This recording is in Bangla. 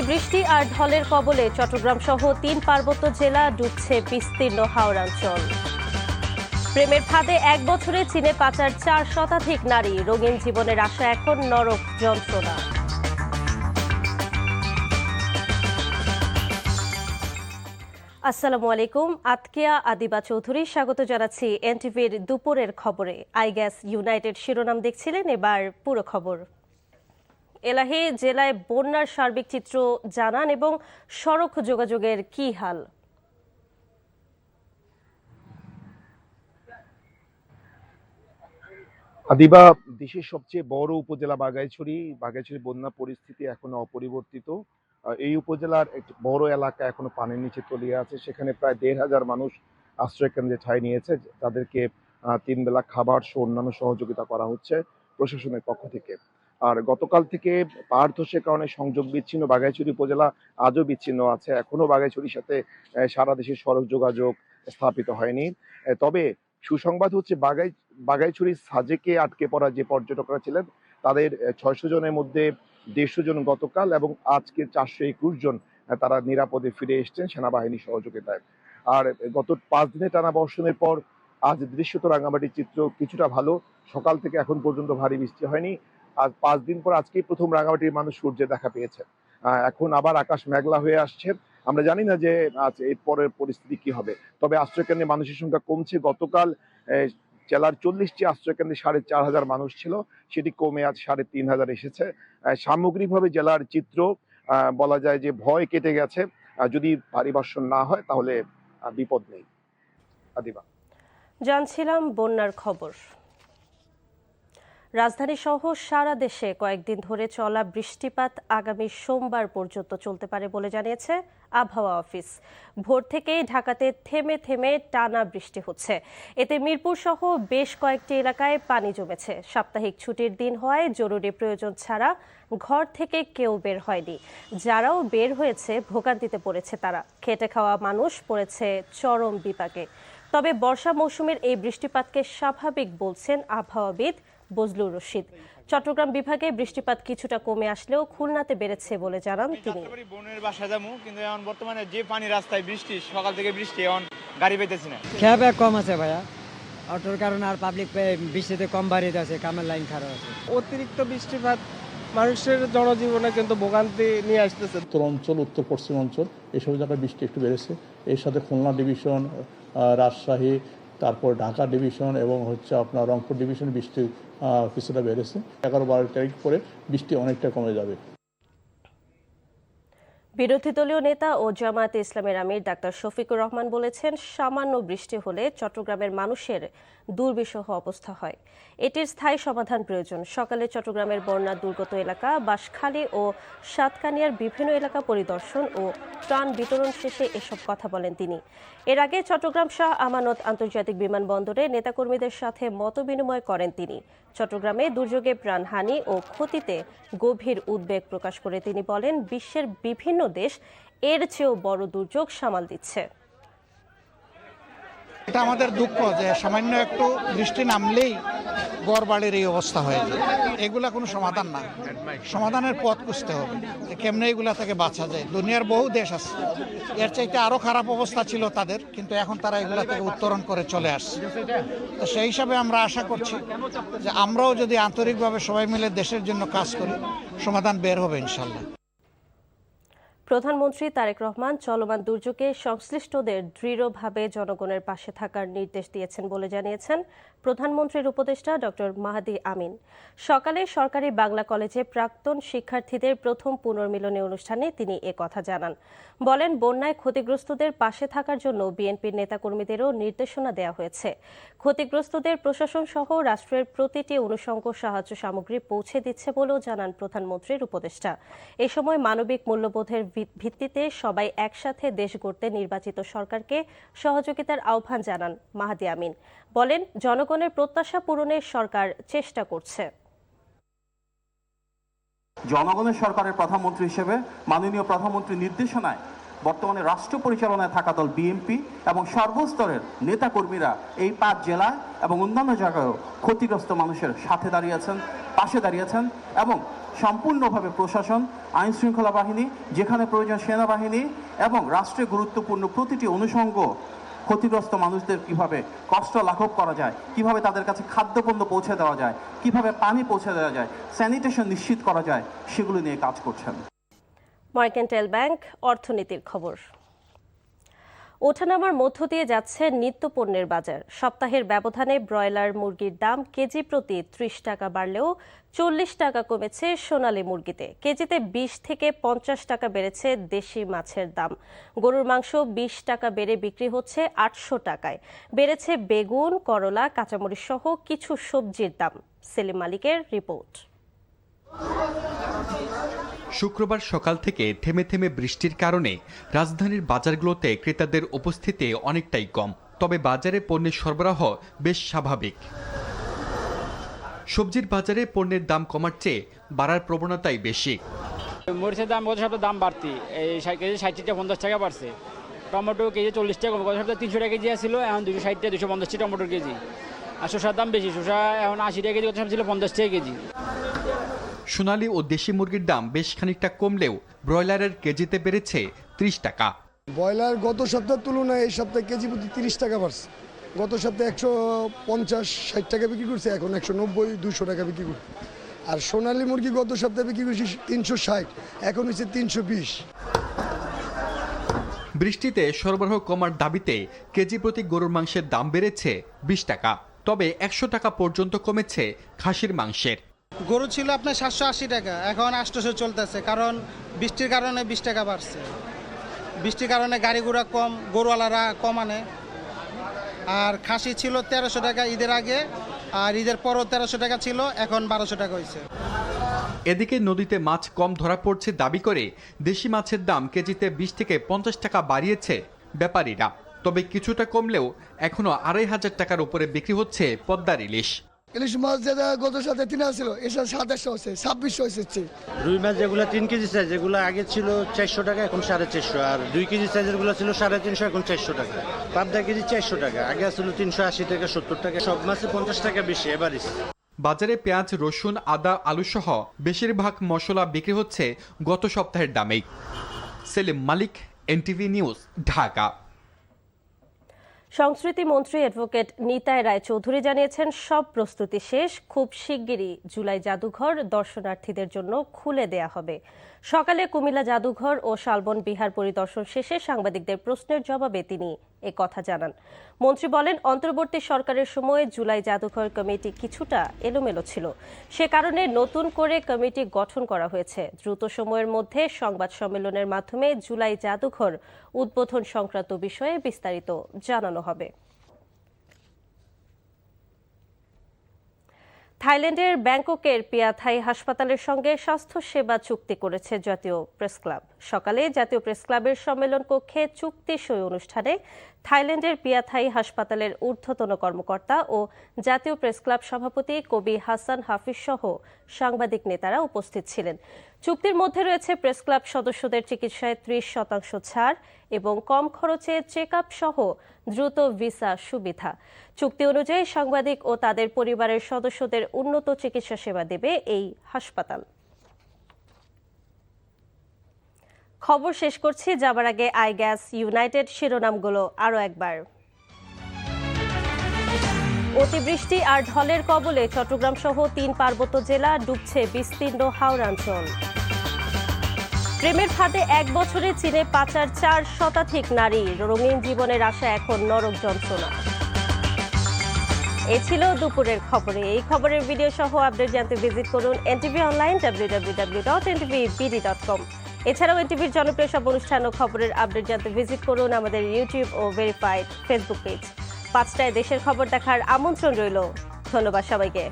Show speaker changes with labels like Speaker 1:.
Speaker 1: অতিবৃষ্টি আর ঢলের কবলে চট্টগ্রাম সহ ৩ পার্বত্য জেলা ডুবছে বিস্তীর্ণ হাওড়াঞ্চল। প্রেমের ফাঁদে ১ বছরে চীনে পাচার ৪ শতাধিক নারী, রঙিন জীবনের আশা এখন নরক যন্ত্রণা। আসসালামু আলাইকুম, আতকিয়া আদিবা চৌধুরী স্বাগত জানাচ্ছি এনটিভির দুপুরের খবরে। আইগ্যাস ইউনাইটেড শিরোনাম দেখছিলেন, এবার পুরো খবর। এলাহি জেলায় বন্যার সার্বিক চিত্র জানান এবং সড়ক যোগাযোগের কি হাল?
Speaker 2: আদিবা, দেশের সবচেয়ে বড় উপজেলা বাঘাইছড়ি বন্যা পরিস্থিতি এখনো অপরিবর্তিত। এই উপজেলার একটি বড় এলাকা এখনো পানির নিচে তলিয়ে আছে। সেখানে প্রায় ১,৫০০ মানুষ আশ্রয় কেন্দ্রে ঠাঁই নিয়েছে। তাদেরকে ৩ বেলা খাবার সহ অন্যান্য সহযোগিতা করা হচ্ছে প্রশাসনের পক্ষ থেকে। আর গতকাল থেকে পাহাড় ধসের কারণে সংযোগ বিচ্ছিন্ন বাঘাইছড়ি উপজেলা আজও বিচ্ছিন্ন আছে। এখনো বাঘাইছড়ির সাথে সারা দেশের সড়ক যোগাযোগ স্থাপিত হয়নি। তবে সুসংবাদ হচ্ছে বাঘাইছড়ির সাজেকে আটকে পড়া যে পর্যটকরা ছিলেন তাদের ৬০০ জনের মধ্যে ১৫০ জন গতকাল এবং আজকে ৪২১ জন তারা নিরাপদে ফিরে এসছেন সেনাবাহিনীর সহযোগিতায়। আর গত ৫ দিনে টানা বর্ষণের পর আজ দৃশ্যত রাঙামাটির চিত্র কিছুটা ভালো। সকাল থেকে এখন পর্যন্ত ভারী বৃষ্টি হয়নি। আজ ৫ দিন পর আজকেই প্রথম রাঙামাটির মানুষ সূর্যের দেখা পেয়েছে। এখন আবার আকাশ মেঘলা হয়ে আসছে। আমরা জানি না যে আজ এর পরের পরিস্থিতি কি হবে। তবে আশ্রয়কেন্দ্রে মানুষের সংখ্যা কমছে। গতকাল জেলার ৪০টি আশ্রয়কেন্দ্রে ৪,৫০০ মানুষ ছিল, সেটি কমে আজ ৩,৫০০ এসেছে। সামগ্রিকভাবে জেলার চিত্র বলা যায় যে ভয় কেটে গেছে। যদি ভারী বর্ষণ না হয় তাহলে বিপদ নেই। আদিবা,
Speaker 1: জানছিলাম বন্যার খবর। রাজধানী সহ সারা দেশে কয়েকদিন ধরে চলা বৃষ্টিপাত আগামী সোমবার পর্যন্ত চলতে পারে বলে জানিয়েছে আবহাওয়া অফিস। ভোর থেকেই ঢাকাতে থেমে থেমে টানা বৃষ্টি হচ্ছে। এতে মিরপুর সহ বেশ কয়েকটি এলাকায় পানি জমেছে। সাপ্তাহিক ছুটির দিন হওয়ায় জরুরি প্রয়োজন ছাড়া ঘর থেকে কেউ বের হয়নি। যারাও বের হয়েছে ভোগান্তিতে পড়েছে তারা। খেটে খাওয়া মানুষ পড়েছে চরম বিপাকে। তবে বর্ষা মৌসুমের এই বৃষ্টিপাতকে স্বাভাবিক বলছেন আবহাওয়াবিদ বজলুর রশিদ। চট্টগ্রাম বিভাগে বৃষ্টিপাত কিছুটা কমে আসলেও খুলনাতে বেড়েছে বলে জানান তিনি।
Speaker 3: বোনের বাসা যাবো, কিন্তু এখন বর্তমানে যে পানি রাস্তায় বৃষ্টি, সকাল থেকে বৃষ্টি, এখন গাড়ি পেতেছি না।
Speaker 4: খেয়াবে কম আছে ভাইয়া, অটোর কারণে আর পাবলিক বৃষ্টিতে কম বাড়িতে আছে, কামের লাইন খারাপ আছে।
Speaker 5: অতিরিক্ত বৃষ্টিপাত মানুষের জনজীবনে কিন্তু ভোগান্তি নিয়ে আসতেছে।
Speaker 6: উত্তর অঞ্চল, উত্তর পশ্চিম অঞ্চল এসব জায়গায় বৃষ্টি একটু বেড়েছে। এর সাথে খুলনা ডিভিশন, রাজশাহী, তারপর ঢাকা ডিভিশন এবং আপনার রংপুর ডিভিশন বৃষ্টি কিছুটা বেড়েছে। 11-12 তারিখ পরে বৃষ্টি অনেকটা কমে যাবে।
Speaker 1: বিরোধী দলীয় নেতা ও জামায়াতে ইসলামের আমির ডাক্তার শফিকুর রহমান বলেছেন, সামান্য বৃষ্টি হলে চট্টগ্রামের মানুষের দুর্বিষহ অবস্থা হয়। এটির স্থায়ী সমাধান প্রয়োজন। সকালে চট্টগ্রামের বন্যা দুর্গত এলাকা বাঁশখালী ও সাতকানিয়ার বিভিন্ন এলাকা পরিদর্শন ও ত্রাণ বিতরণ শেষে এসব কথা বলেন তিনি। এর আগে চট্টগ্রাম শাহ আমানত আন্তর্জাতিক বিমানবন্দরে নেতাকর্মীদের সাথে মতবিনিময় করেন তিনি। চট্টগ্রামে দুর্যোগে প্রাণহানি ও ক্ষতিতে গভীর উদ্বেগ প্রকাশ করে তিনি বলেন, বিশ্বের বিভিন্ন দেশ এর চেয়েও বড় দুর্যোগ সামাল দিচ্ছে।
Speaker 7: এটা আমাদের দুঃখ যে সামান্য একটু বৃষ্টি নামলেই গড়বাড়ির এই অবস্থা হয়ে যায়। এগুলা কোনো সমাধান না, সমাধানের পথ খুঁজতে হবে কেমনে এগুলা থেকে বাঁচা যায়। দুনিয়ার বহু দেশ আছে এর চাইতে আরো খারাপ অবস্থা ছিল তাদের, কিন্তু এখন তারা এগুলা থেকে উত্তরণ করে চলে আসছে। তো সেই হিসাবে আমরা আশা করছি যে আমরাও যদি আন্তরিকভাবে সবাই মিলে দেশের জন্য কাজ করি, সমাধান বের হবে ইনশাল্লাহ।
Speaker 1: প্রধানমন্ত্রী তারেক রহমান চলমান দুর্যোগে সংশ্লিষ্টদের দৃঢ়ভাবে জনগণের পাশে থাকার নির্দেশ দিয়েছেন বলে জানিয়েছেন প্রধানমন্ত্রীর উপদেষ্টা ডক্টর মাহাদি আমিন। সকালে সরকারি বাংলা কলেজে প্রাক্তন শিক্ষার্থীদের প্রথম পুনর্মিলনী অনুষ্ঠানে তিনি কথা জানান। বলেন, বন্যায় ক্ষতিগ্রস্তদের পাশে থাকার জন্য বিএনপির নেতাকর্মীদেরও নির্দেশনা দেওয়া হয়েছে। ক্ষতিগ্রস্তদের প্রশাসন সহ রাষ্ট্রের প্রতিটি অনুষঙ্গ সাহায্য সামগ্রী পৌঁছে দিচ্ছে বলেও জানান প্রধানমন্ত্রীর উপদেষ্টা। এ সময় মানবিক মূল্যবোধের ভিত্তিতে সবাই একসাথে দেশ গড়তে নির্বাচিত সরকারকে সহযোগিতার আহ্বান জানান মাহাদি আমিন। বলেন, জনগণের প্রত্যাশা পূরণে সরকার চেষ্টা করছে।
Speaker 8: জনগণের সরকারের প্রধানমন্ত্রী হিসেবে মাননীয় প্রধানমন্ত্রীর নির্দেশনায় বর্তমানে রাষ্ট্র পরিচালনায় থাকা দল বিএনপি এবং সর্বস্তরের নেতাকর্মীরা এই 5 জেলায় এবং অন্যান্য জায়গায়ও ক্ষতিগ্রস্ত মানুষের সাথে দাঁড়িয়েছেন, পাশে দাঁড়িয়েছেন এবং সম্পূর্ণভাবে প্রশাসন, আইন শৃঙ্খলা বাহিনী, যেখানে প্রয়োজন সেনাবাহিনী এবং রাষ্ট্রে গুরুত্বপূর্ণ প্রতিটি অনুষঙ্গ ক্ষতিগ্রস্ত মানুষদের কিভাবে কষ্ট লাঘব করা যায়, কিভাবে তাদের কাছে খাদ্যপণ্য পৌঁছে দেওয়া যায়, কিভাবে পানি পৌঁছে দেওয়া যায়, স্যানিটেশন নিশ্চিত করা যায়, সেগুলো নিয়ে কাজ করছেন।
Speaker 1: মার্কেন্টাইল ব্যাংক অর্থনীতির খবর। ওঠানামার মধ্য দিয়ে যাচ্ছে নিত্য পণ্যের বাজার। সপ্তাহের ব্যবধানে ব্রয়লার মুরগির দাম কেজি প্রতি ৩০ টাকা বাড়লেও ৪০ টাকা কমেছে সোনালী মুরগিতে। কেজিতে ২০ থেকে ৫০ টাকা বেড়েছে দেশি মাছের দাম। গরুর মাংস ২০ টাকা বেড়ে বিক্রি হচ্ছে ৮০০ টাকায়। বেড়েছে বেগুন, করলা, কাঁচামরিচ সহ কিছু সবজির দাম। সেলিম মালিকের রিপোর্ট।
Speaker 9: শুক্রবার সকাল থেকে থেমে থেমে বৃষ্টির কারণে রাজধানীর বাজারগুলোতে ক্রেতাদের উপস্থিতি অনেকটাই কম। তবে বাজারে পণ্যের সরবরাহ বেশ স্বাভাবিক। সবজির বাজারে পণ্যের দাম কমার চেয়ে বাড়ার প্রবণতাই বেশি।
Speaker 10: মরিচের দাম গত সপ্তাহে দাম বাড়তি, এই কেজি ৬০ থেকে ৫০ টাকা বাড়ছে। টমেটো কেজি ৪০ টাকা, গত সপ্তাহে ৩০০ টাকা কেজি ছিল, এখন ২৬০ টাকা ২৫০ টাকা টমেটোর কেজি। আর শসার দাম বেশি, শসা এখন ৮০ টাকা কেজি, গত সপ্তাহে ছিল ৫০ টাকা কেজি।
Speaker 9: সোনালী ও দেশি মুরগির দাম বেশ খানিকটা কমলেও ব্রয়লারের কেজিতে বেড়েছে ৩০ টাকা।
Speaker 11: ব্রয়লার গত সপ্তাহের তুলনায় এই সপ্তাহে কেজি প্রতি ৩০ টাকা বাড়ছে। গত সপ্তাহে ১৫০-৬০ টাকা বিক্রি করছে, এখন ১৯০-২০০ টাকা বিক্রি করছে। আর সোনালী মুরগি গত সপ্তাহে বিক্রি করছে ৩৬০, এখন হচ্ছে ৩২০।
Speaker 9: বৃষ্টিতে সরবরাহ কমার দাবিতে কেজি প্রতি গরুর মাংসের দাম বেড়েছে ২০ টাকা। তবে ১০০ টাকা পর্যন্ত কমেছে খাসির মাংসের।
Speaker 5: গরু ছিল আপনার ৭৮০ টাকা, এখন ৮০০ চলতেছে, কারণ বৃষ্টির কারণে ২০ টাকা বাড়ছে। বৃষ্টির কারণে গাড়ি ঘোড়া কম, গরুওয়ালারা কম আনে। আর খাসি ছিল ১৩০০ টাকা ঈদের আগে, আর ঈদের পরও ১৩০০ টাকা ছিল, এখন ১২০০ টাকা হয়েছে।
Speaker 9: এদিকে নদীতে মাছ কম ধরা পড়ছে দাবি করে দেশি মাছের দাম কেজিতে ২০ থেকে ৫০ টাকা বাড়িয়েছে ব্যাপারীরা। তবে কিছুটা কমলেও এখনো ২৫০০ টাকার উপরে বিক্রি হচ্ছে পদ্মার ইলিশ।
Speaker 11: ইলিশ মাছ যেটা গত সপ্তাহে ৩০০ ছিল, এসব ২৭০০ হচ্ছে, ২৬০০ হচ্ছে।
Speaker 12: রুই মাছ যেগুলো ৩ কেজি সাইজ, যেগুলো আগে ছিল ৪০০ টাকা, এখন ৪৫০। আর ২ কেজি সাইজের গুলো ছিল ৩৫০, এখন ৪০০ টাকা। পাবদা কেজি ৪০০ টাকা, আগে ছিল ৩৮০ টাকা, ৭০ টাকা। সব মাছে ৫০ টাকা বেশি এবারই।
Speaker 9: বাজারে পেঁয়াজ, রসুন, আদা, আলু সহ বেশিরভাগ মশলা বিক্রি হচ্ছে গত সপ্তাহের দামেই। সেলিম মালিক, এনটিভি নিউজ, ঢাকা।
Speaker 1: সংস্কৃতি মন্ত্রী অ্যাডভোকেট নিতাই রায়চৌধুরী জানিয়েছেন, সব প্রস্তুতি শেষ, খুব শিগগিরই জুলাই জাদুঘর দর্শনার্থীদের জন্য খুলে দেয়া হবে। সকালে কুমিল্লা জাদুঘর ও শালবন বিহার পরিদর্শন শেষে সাংবাদিকদের প্রশ্নের জবাবে তিনি এ কথা জানান। মন্ত্রী বলেন, অন্তর্বর্তী সরকারের সময়ে জুলাই জাদুঘর কমিটি কিছুটা এলোমেলো ছিল, সে কারণে নতুন করে কমিটি গঠন করা হয়েছে। দ্রুত সময়ের মধ্যে সংবাদ সম্মেলনের মাধ্যমে জুলাই জাদুঘর উদ্বোধন সংক্রান্ত বিষয়ে বিস্তারিত জানানো হবে। থাইল্যান্ডের ব্যাংককের পিয়াথাই হাসপাতালের সঙ্গে স্বাস্থ্যসেবা চুক্তি করেছে জাতীয় প্রেস ক্লাব। সকালে জাতীয় প্রেস ক্লাবের সম্মেলন কক্ষে চুক্তি সই অনুষ্ঠানে থাইল্যান্ডের পিয়াথাই হাসপাতালের ঊর্ধ্বতন কর্মকর্তা ও জাতীয় প্রেস ক্লাব সভাপতি কবি হাসান হাফিজ সহ সাংবাদিক নেতারা উপস্থিত ছিলেন। চুক্তির মধ্যে রয়েছে প্রেস ক্লাব সদস্যদের চিকিৎসায় ৩০% ছাড় এবং কম খরচে চেক আপ সহ দ্রুত ভিসা সুবিধা। চুক্তি অনুযায়ী সাংবাদিক ও তাদের পরিবারের সদস্যদের উন্নত চিকিৎসা সেবা দেবে এই হাসপাতাল। খবর শেষ করছি, যাবার আগে আই গ্যাস ইউনাইটেড শিরোনামগুলো আরও একবার। অতিবৃষ্টি আর ঢলের কবলে চট্টগ্রাম সহ ৩ পার্বত্য জেলা, ডুবছে বিস্তীর্ণ হাওড়াঞ্চল। প্রেমের ফাঁদে ১ বছরে চীনে পাচার ৪ শতাধিক নারী, রঙিন জীবনের আশা এখন নরক যন্ত্রণা। এ ছিল দুপুরের খবরে। এই খবরের ভিডিও সহ আপডেট জানতে ভিজিট করুন এনটিভি অনলাইন www.ntvbd.com। এছাড়াও এনটিভির জনপ্রিয় সব অনুষ্ঠান ও খবরের আপডেট জানতে ভিজিট করুন আমাদের ইউটিউব ও ভেরিফাইড ফেসবুক পেজ। ৫টায় দেশের খবর দেখার আমন্ত্রণ রইল। ধন্যবাদ সবাইকে।